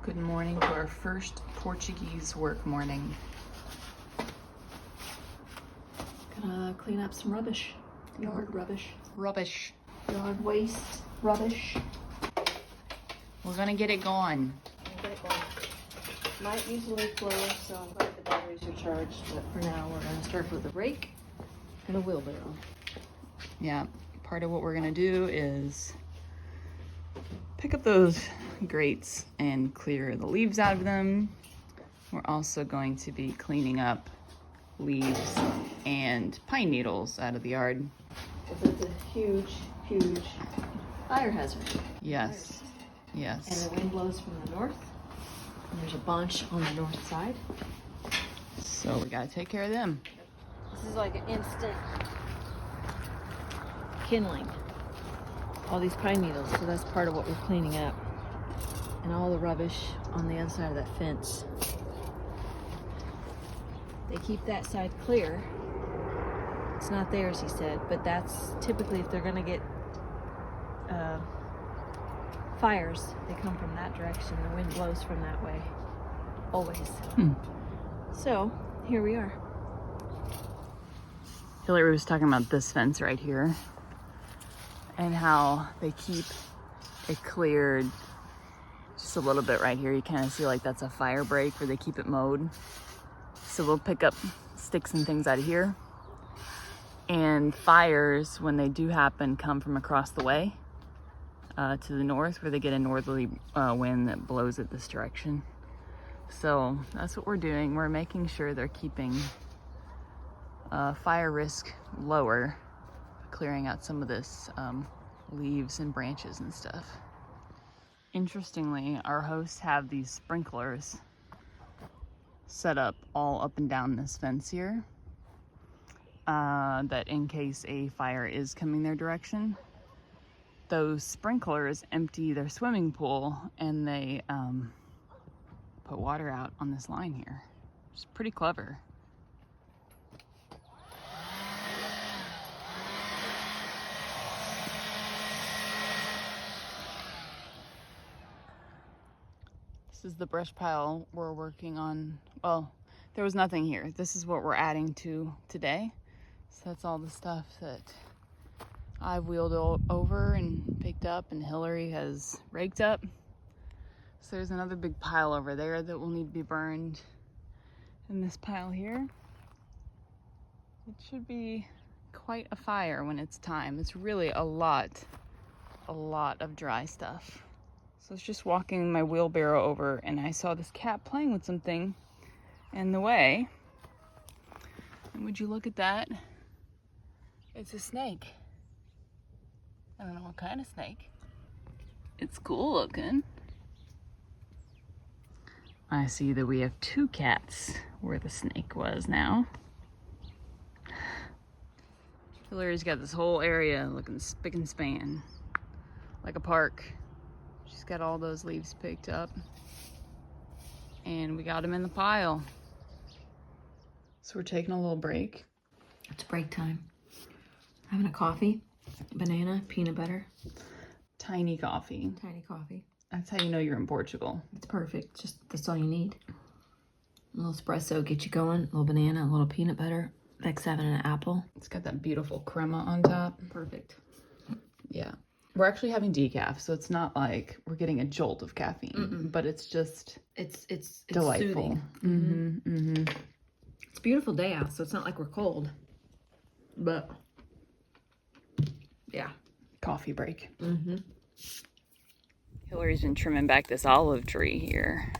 Good morning to our first Portuguese work morning. Gonna clean up some rubbish. Yard rubbish. Rubbish. Yard waste. Rubbish. We're gonna get it going. Might use a leaf blower, so I'm glad the batteries are charged. But for now, we're gonna start with a rake and a wheelbarrow. Yeah, part of what we're gonna do is pick up those grates and clear the leaves out of them. We're also going to be cleaning up leaves and pine needles out of the yard. Because it's a huge, huge fire hazard. Yes, yes. And the wind blows from the north. And there's a bunch on the north side. So we gotta take care of them. This is like an instant kindling. All these pine needles, so that's part of what we're cleaning up. And all the rubbish on the other side of that fence. They keep that side clear. It's not theirs, he said, but that's typically if they're gonna get fires, they come from that direction. The wind blows from that way, always. So, here we are. Hillary was talking about this fence right here and how they keep it cleared just a little bit right here. You kind of see like that's a fire break where they keep it mowed. So we'll pick up sticks and things out of here. And fires, when they do happen, come from across the way to the north, where they get a northerly wind that blows it this direction. So that's what we're doing. We're making sure they're keeping fire risk lower, clearing out some of this leaves and branches and stuff. Interestingly, our hosts have these sprinklers set up all up and down this fence here, that in case a fire is coming their direction, those sprinklers empty their swimming pool and they put water out on this line here. It's pretty clever. This is the brush pile we're working on. Well, there was nothing here. This is what we're adding to today. So that's all the stuff that I've wheeled over and picked up and Hillary has raked up. So there's another big pile over there that will need to be burned. And this pile here, it should be quite a fire when it's time. It's really a lot of dry stuff. So I was just walking my wheelbarrow over and I saw this cat playing with something in the way. And would you look at that? It's a snake. I don't know what kind of snake. It's cool looking. I see that we have two cats where the snake was now. Hillary's got this whole area looking spick and span, like a park. She's got all those leaves picked up. And we got them in the pile. So we're taking a little break. It's break time. Having a coffee, banana, peanut butter. Tiny coffee. Tiny coffee. That's how you know you're in Portugal. It's perfect. Just that's all you need. A little espresso, get you going. A little banana, a little peanut butter. Like having an apple. It's got that beautiful crema on top. Perfect. Yeah. We're actually having decaf, so it's not like we're getting a jolt of caffeine, but it's just it's delightful. Soothing. It's a beautiful day out, so it's not like we're cold. But yeah. Coffee break. Hillary's been trimming back this olive tree here.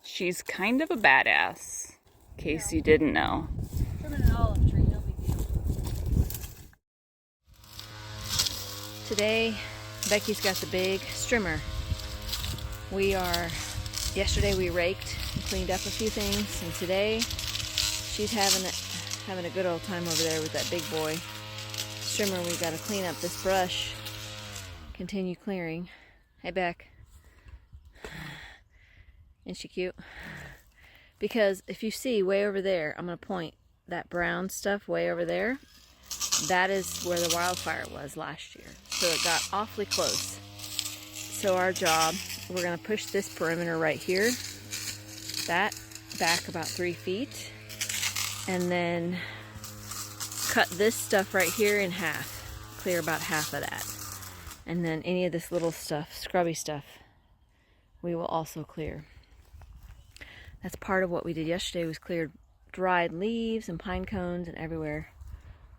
She's kind of a badass, in case you didn't know. Trimming an olive tree, no big deal. Today, Becky's got the big strimmer. Yesterday we raked and cleaned up a few things, and today she's having a good old time over there with that big boy strimmer. We got to clean up this brush, continue clearing. Hey, Beck. Isn't she cute? Because if you see way over there, I'm going to point that brown stuff way over there. that is where the wildfire was last year. So it got awfully close. So our job, we're going to push this perimeter right here, that back about 3 feet, and then cut this stuff right here in half, clear about half of that. And then any of this little stuff, scrubby stuff, we will also clear. That's part of what we did yesterday, was cleared dried leaves and pine cones and everywhere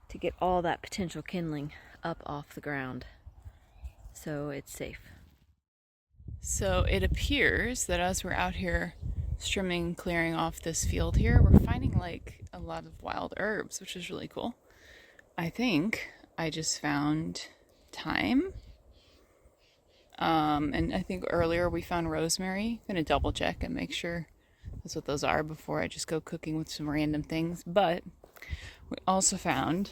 to get all that potential kindling up off the ground so it's safe. So it appears that as we're out here trimming, clearing off this field here, we're finding like a lot of wild herbs, which is really cool. I think I just found thyme. And I think earlier we found rosemary. I'm gonna double check and make sure that's what those are before I just go cooking with some random things. But we also found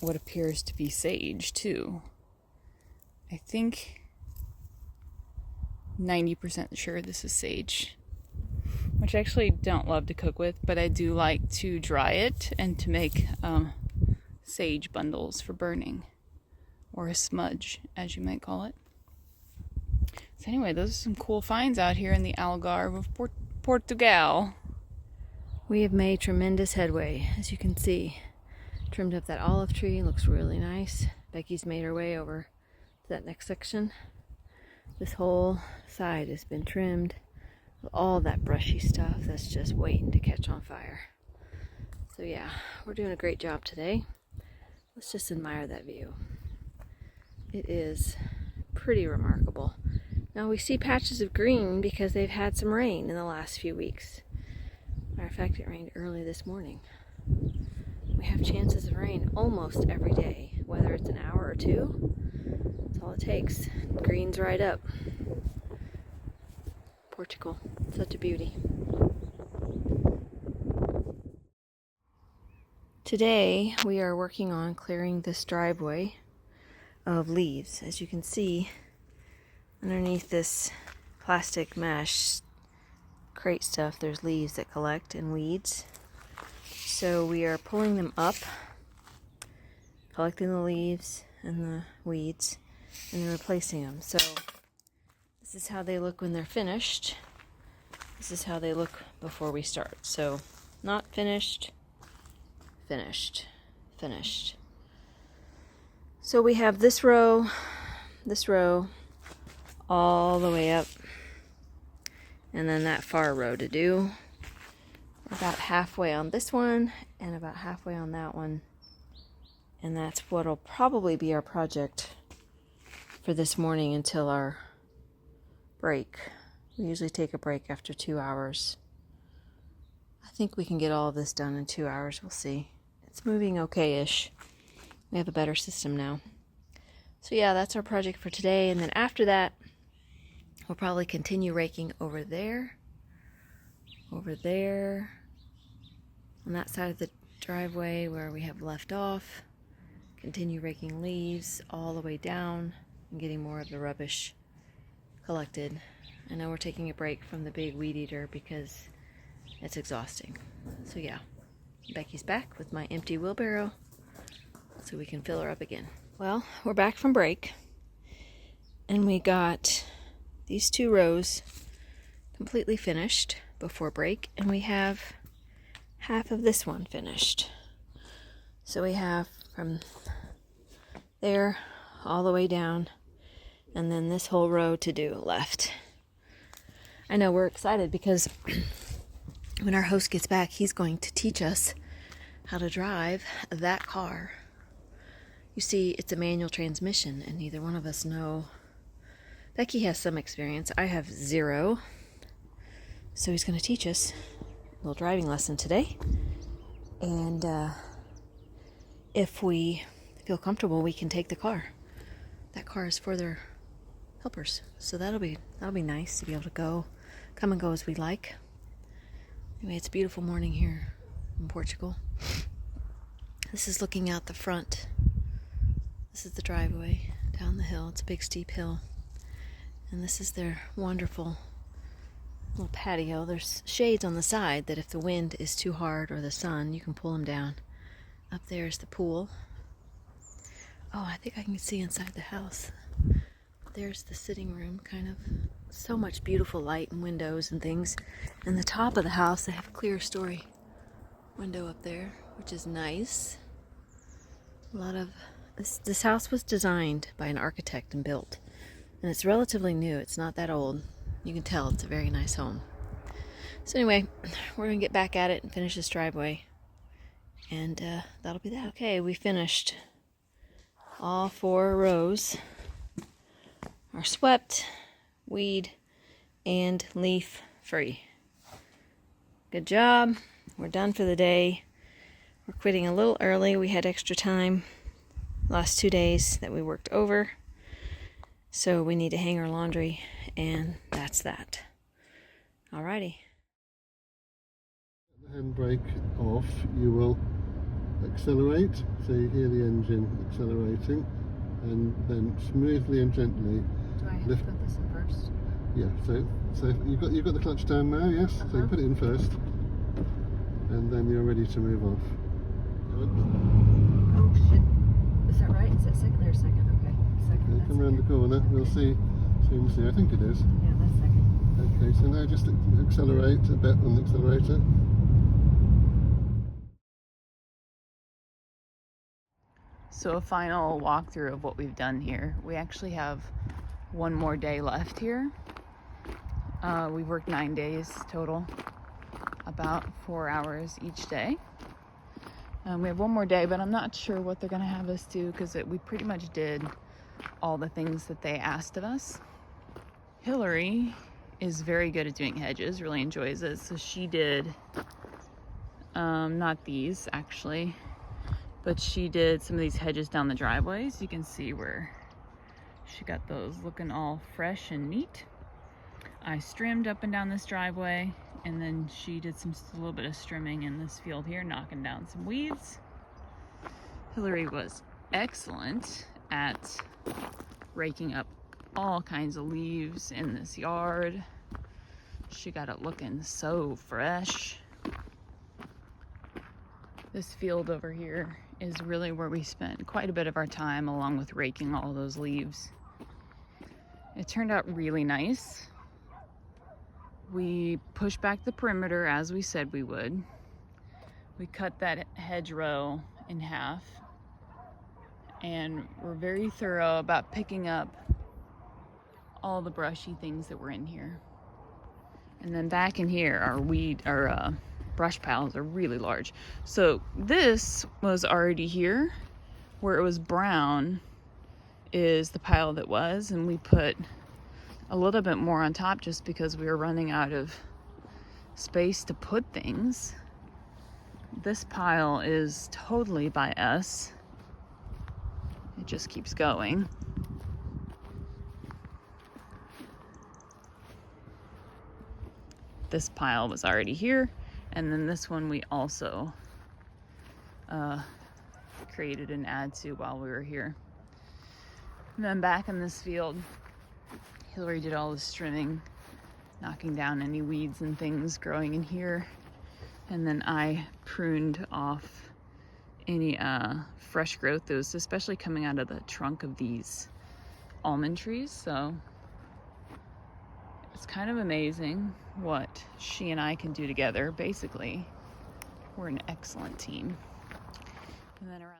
what appears to be sage too. I think 90% sure this is sage, which I actually don't love to cook with, but I do like to dry it and to make sage bundles for burning, or a smudge, as you might call it. So anyway, those are some cool finds out here in the Algarve of Portugal. We have made tremendous headway, as you can see. Trimmed up that olive tree, looks really nice. Becky's made her way over to that next section. This whole side has been trimmed with all that brushy stuff that's just waiting to catch on fire. So yeah, we're doing a great job today. Let's just admire that view. It is pretty remarkable. Now we see patches of green because they've had some rain in the last few weeks. Matter of fact, it rained early this morning. We have chances of rain almost every day, whether it's an hour or two. That's all it takes. Green's right up. Portugal, such a beauty. Today we are working on clearing this driveway of leaves. As you can see, underneath this plastic mesh crate stuff, there's leaves that collect and weeds. So we are pulling them up, collecting the leaves and the weeds, and then replacing them. So this is how they look when they're finished. This is how they look before we start. So not finished, finished, finished. So we have this row, all the way up, and then that far row to do. We're about halfway on this one and about halfway on that one. And that's what'll probably be our project for this morning until our break. We usually take a break after 2 hours. I think we can get all of this done in 2 hours. We'll see. It's moving okay-ish. We have a better system now. So yeah, that's our project for today. And then after that, we'll probably continue raking over there, on that side of the driveway where we have left off. Continue raking leaves all the way down and getting more of the rubbish collected. I know we're taking a break from the big weed eater because it's exhausting. So yeah, Becky's back with my empty wheelbarrow so we can fill her up again. Well, we're back from break and we got these 2 rows completely finished before break, and we have half of this one finished. So we have from there all the way down, and then this whole row to do left. I know we're excited because when our host gets back, he's going to teach us how to drive that car. You see, it's a manual transmission, and neither one of us know. Becky has some experience. I have 0. So he's going to teach us a little driving lesson today. And if we feel comfortable, we can take the car. That car is for their helpers. So that'll be nice to be able to come and go as we like. Anyway, it's a beautiful morning here in Portugal. This is looking out the front. This is the driveway down the hill. It's a big steep hill. And this is their wonderful little patio. There's shades on the side that if the wind is too hard or the sun, you can pull them down Up there is the pool. Oh, I think I can see inside the house. There's the sitting room, kind of. So much beautiful light and windows and things. And the top of the house, they have a clear story window up there, which is nice. A lot of this house was designed by an architect and built, and it's relatively new. It's not that old. You can tell it's a very nice home. So anyway, we're gonna get back at it and finish this driveway, and that'll be that. Okay, we finished. All 4 rows are swept, weed, and leaf free. Good job. We're done for the day. We're quitting a little early. We had extra time last 2 days that we worked over. So we need to hang our laundry, and that's that. Alrighty. The handbrake off, you will accelerate, so you hear the engine accelerating, and then smoothly and gently Do I have lift. to put this in first? Yeah, so you've got the clutch down now, yes? So you put it in first, and then you're ready to move off. Oh shit. Is that right? Is that second or second? Okay. Second. Okay, come around the corner, we'll see soon. I think it is. Yeah, that's second. Okay, so now just accelerate a bit on the accelerator. So a final walkthrough of what we've done here. We actually have one more day left here. We've worked 9 days total, about 4 hours each day. We have one more day, but I'm not sure what they're gonna have us do because we pretty much did all the things that they asked of us. Hillary is very good at doing hedges, really enjoys it. So she did, not these actually, but she did some of these hedges down the driveways. You can see where she got those looking all fresh and neat. I trimmed up and down this driveway, and then she did a little bit of trimming in this field here, knocking down some weeds. Hillary was excellent at raking up all kinds of leaves in this yard. She got it looking so fresh. This field over here is really where we spent quite a bit of our time, along with raking all those leaves. It turned out really nice. We pushed back the perimeter as we said we would. We cut that hedgerow in half, and we're very thorough about picking up all the brushy things that were in here. And then back in here, our brush piles are really large. So this was already here. Where it was brown is the pile that was, and we put a little bit more on top just because we were running out of space to put things. This pile is totally by us. It just keeps going. This pile was already here, and then this one we also created an add to while we were here. And then back in this field, Hillary did all this trimming, knocking down any weeds and things growing in here. And then I pruned off any fresh growth that was especially coming out of the trunk of these almond trees. So it's kind of amazing what she and I can do together. Basically, we're an excellent team. And then around